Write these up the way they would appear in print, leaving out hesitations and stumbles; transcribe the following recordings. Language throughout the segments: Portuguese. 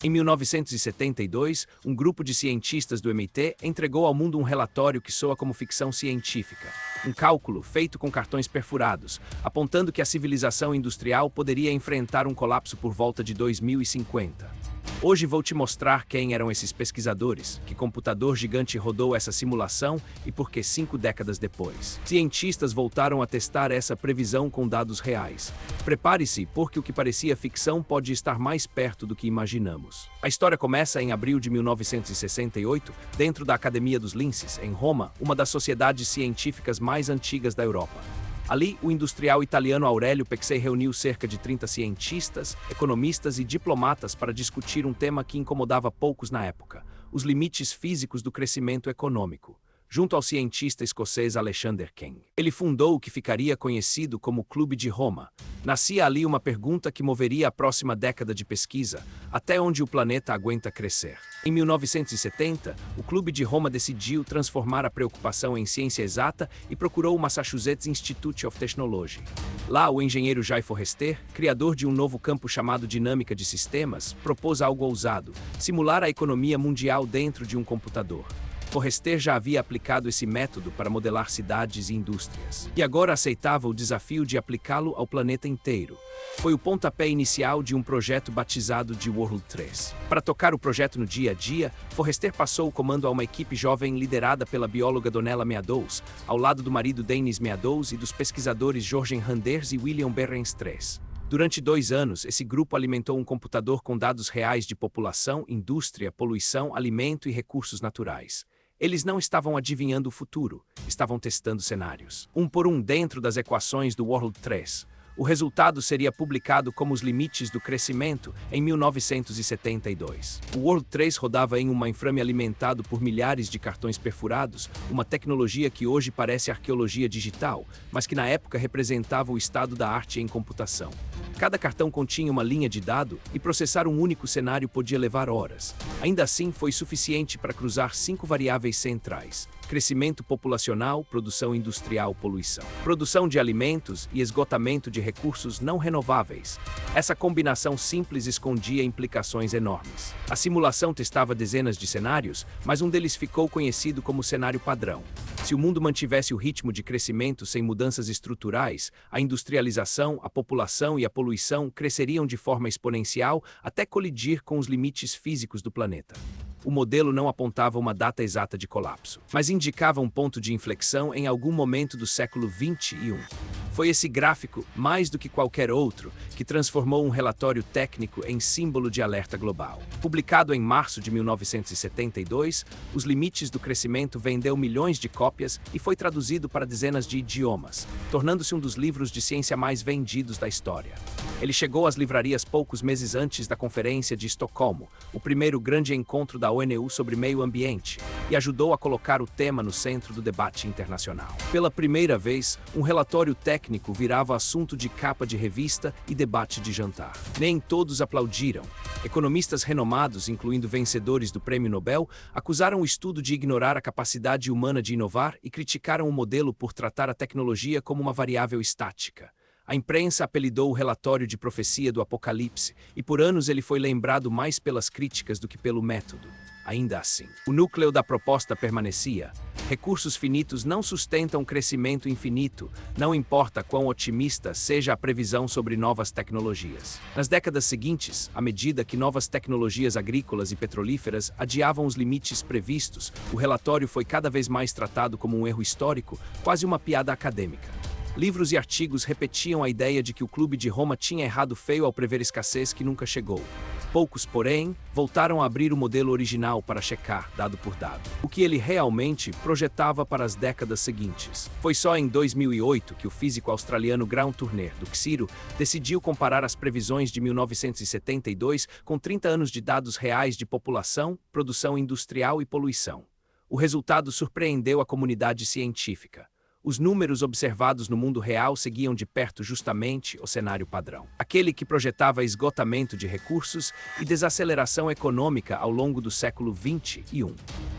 Em 1972, um grupo de cientistas do MIT entregou ao mundo um relatório que soa como ficção científica. Um cálculo feito com cartões perfurados, apontando que a civilização industrial poderia enfrentar um colapso por volta de 2050. Hoje vou te mostrar quem eram esses pesquisadores, que computador gigante rodou essa simulação e por que 5 décadas depois. Cientistas voltaram a testar essa previsão com dados reais. Prepare-se, porque o que parecia ficção pode estar mais perto do que imaginamos. A história começa em abril de 1968, dentro da Academia dos Linces, em Roma, uma das sociedades científicas mais antigas da Europa. Ali, o industrial italiano Aurélio Peccei reuniu cerca de 30 cientistas, economistas e diplomatas para discutir um tema que incomodava poucos na época: os limites físicos do crescimento econômico, junto ao cientista escocês Alexander King. Ele fundou o que ficaria conhecido como Clube de Roma. Nascia ali uma pergunta que moveria a próxima década de pesquisa: até onde o planeta aguenta crescer? Em 1970, o Clube de Roma decidiu transformar a preocupação em ciência exata e procurou o Massachusetts Institute of Technology. Lá, o engenheiro Guy Forrester, criador de um novo campo chamado dinâmica de sistemas, propôs algo ousado: simular a economia mundial dentro de um computador. Forrester já havia aplicado esse método para modelar cidades e indústrias, e agora aceitava o desafio de aplicá-lo ao planeta inteiro. Foi o pontapé inicial de um projeto batizado de World 3. Para tocar o projeto no dia a dia, Forrester passou o comando a uma equipe jovem liderada pela bióloga Donella Meadows, ao lado do marido Dennis Meadows e dos pesquisadores Georgen Randers e William Behrens III. Durante 2 anos, esse grupo alimentou um computador com dados reais de população, indústria, poluição, alimento e recursos naturais. Eles não estavam adivinhando o futuro, estavam testando cenários, um por um dentro das equações do World 3. O resultado seria publicado como Os Limites do Crescimento em 1972. O World 3 rodava em um mainframe alimentado por milhares de cartões perfurados, uma tecnologia que hoje parece arqueologia digital, mas que na época representava o estado da arte em computação. Cada cartão continha uma linha de dado e processar um único cenário podia levar horas. Ainda assim, foi suficiente para cruzar 5 variáveis centrais: crescimento populacional, produção industrial, poluição, produção de alimentos e esgotamento de recursos não renováveis. Essa combinação simples escondia implicações enormes. A simulação testava dezenas de cenários, mas um deles ficou conhecido como cenário padrão. Se o mundo mantivesse o ritmo de crescimento sem mudanças estruturais, a industrialização, a população e a poluição cresceriam de forma exponencial até colidir com os limites físicos do planeta. O modelo não apontava uma data exata de colapso, mas indicava um ponto de inflexão em algum momento do século 21. Foi esse gráfico, mais do que qualquer outro, que transformou um relatório técnico em símbolo de alerta global. Publicado em março de 1972, Os Limites do Crescimento vendeu milhões de cópias e foi traduzido para dezenas de idiomas, tornando-se um dos livros de ciência mais vendidos da história. Ele chegou às livrarias poucos meses antes da Conferência de Estocolmo, o primeiro grande encontro da ONU sobre meio ambiente, e ajudou a colocar o tema no centro do debate internacional. Pela primeira vez, um relatório técnico virava assunto de capa de revista e debate de jantar. Nem todos aplaudiram. Economistas renomados, incluindo vencedores do Prêmio Nobel, acusaram o estudo de ignorar a capacidade humana de inovar e criticaram o modelo por tratar a tecnologia como uma variável estática. A imprensa apelidou o relatório de profecia do Apocalipse, e por anos ele foi lembrado mais pelas críticas do que pelo método. Ainda assim, o núcleo da proposta permanecia: recursos finitos não sustentam crescimento infinito, não importa quão otimista seja a previsão sobre novas tecnologias. Nas décadas seguintes, à medida que novas tecnologias agrícolas e petrolíferas adiavam os limites previstos, o relatório foi cada vez mais tratado como um erro histórico, quase uma piada acadêmica. Livros e artigos repetiam a ideia de que o Clube de Roma tinha errado feio ao prever escassez que nunca chegou. Poucos, porém, voltaram a abrir o modelo original para checar, dado por dado, o que ele realmente projetava para as décadas seguintes. Foi só em 2008 que o físico australiano Graham Turner, do CSIRO, decidiu comparar as previsões de 1972 com 30 anos de dados reais de população, produção industrial e poluição. O resultado surpreendeu a comunidade científica. Os números observados no mundo real seguiam de perto justamente o cenário padrão, aquele que projetava esgotamento de recursos e desaceleração econômica ao longo do século 21.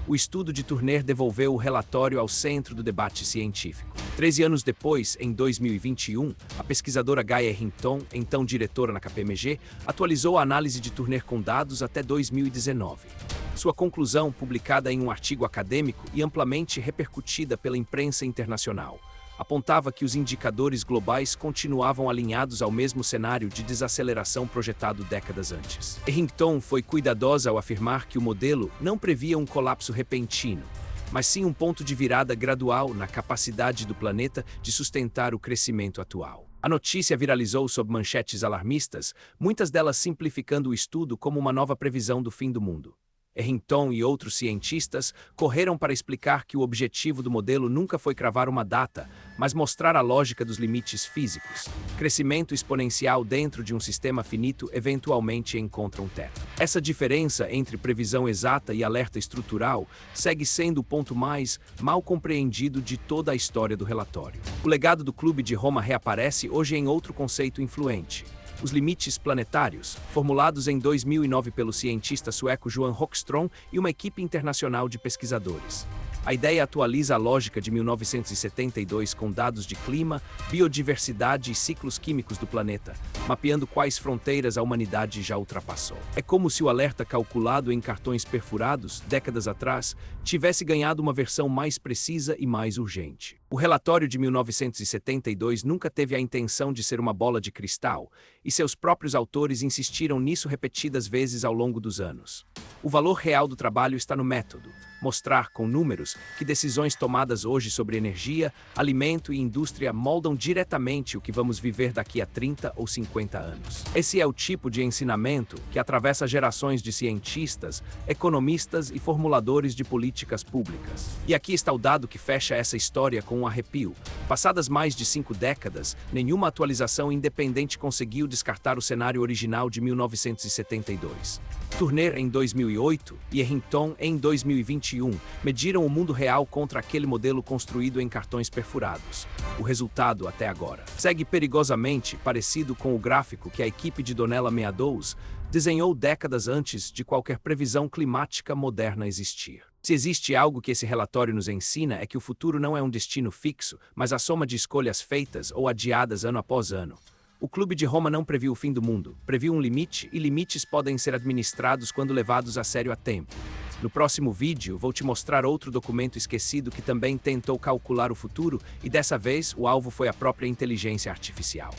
O estudo de Turner devolveu o relatório ao centro do debate científico. 13 anos depois, em 2021, a pesquisadora Gaia Hinton, então diretora na KPMG, atualizou a análise de Turner com dados até 2019. Sua conclusão, publicada em um artigo acadêmico e amplamente repercutida pela imprensa internacional, apontava que os indicadores globais continuavam alinhados ao mesmo cenário de desaceleração projetado décadas antes. Hinton foi cuidadosa ao afirmar que o modelo não previa um colapso repentino, mas sim um ponto de virada gradual na capacidade do planeta de sustentar o crescimento atual. A notícia viralizou sob manchetes alarmistas, muitas delas simplificando o estudo como uma nova previsão do fim do mundo. Hinton e outros cientistas correram para explicar que o objetivo do modelo nunca foi cravar uma data, mas mostrar a lógica dos limites físicos. Crescimento exponencial dentro de um sistema finito eventualmente encontra um teto. Essa diferença entre previsão exata e alerta estrutural segue sendo o ponto mais mal compreendido de toda a história do relatório. O legado do Clube de Roma reaparece hoje em outro conceito influente: os limites planetários, formulados em 2009 pelo cientista sueco Johan Rockström e uma equipe internacional de pesquisadores. A ideia atualiza a lógica de 1972 com dados de clima, biodiversidade e ciclos químicos do planeta, mapeando quais fronteiras a humanidade já ultrapassou. É como se o alerta calculado em cartões perfurados, décadas atrás, tivesse ganhado uma versão mais precisa e mais urgente. O relatório de 1972 nunca teve a intenção de ser uma bola de cristal, e seus próprios autores insistiram nisso repetidas vezes ao longo dos anos. O valor real do trabalho está no método: mostrar com números que decisões tomadas hoje sobre energia, alimento e indústria moldam diretamente o que vamos viver daqui a 30 ou 50 anos. Esse é o tipo de ensinamento que atravessa gerações de cientistas, economistas e formuladores de políticas públicas. E aqui está o dado que fecha essa história com um arrepio. Passadas mais de 5 décadas, nenhuma atualização independente conseguiu descartar o cenário original de 1972. Turner em 2008 e Hinton em 2021 mediram o mundo real contra aquele modelo construído em cartões perfurados. O resultado, até agora, segue perigosamente parecido com o gráfico que a equipe de Donella Meadows desenhou décadas antes de qualquer previsão climática moderna existir. Se existe algo que esse relatório nos ensina é que o futuro não é um destino fixo, mas a soma de escolhas feitas ou adiadas ano após ano. O Clube de Roma não previu o fim do mundo, previu um limite, e limites podem ser administrados quando levados a sério a tempo. No próximo vídeo, vou te mostrar outro documento esquecido que também tentou calcular o futuro, e dessa vez o alvo foi a própria inteligência artificial.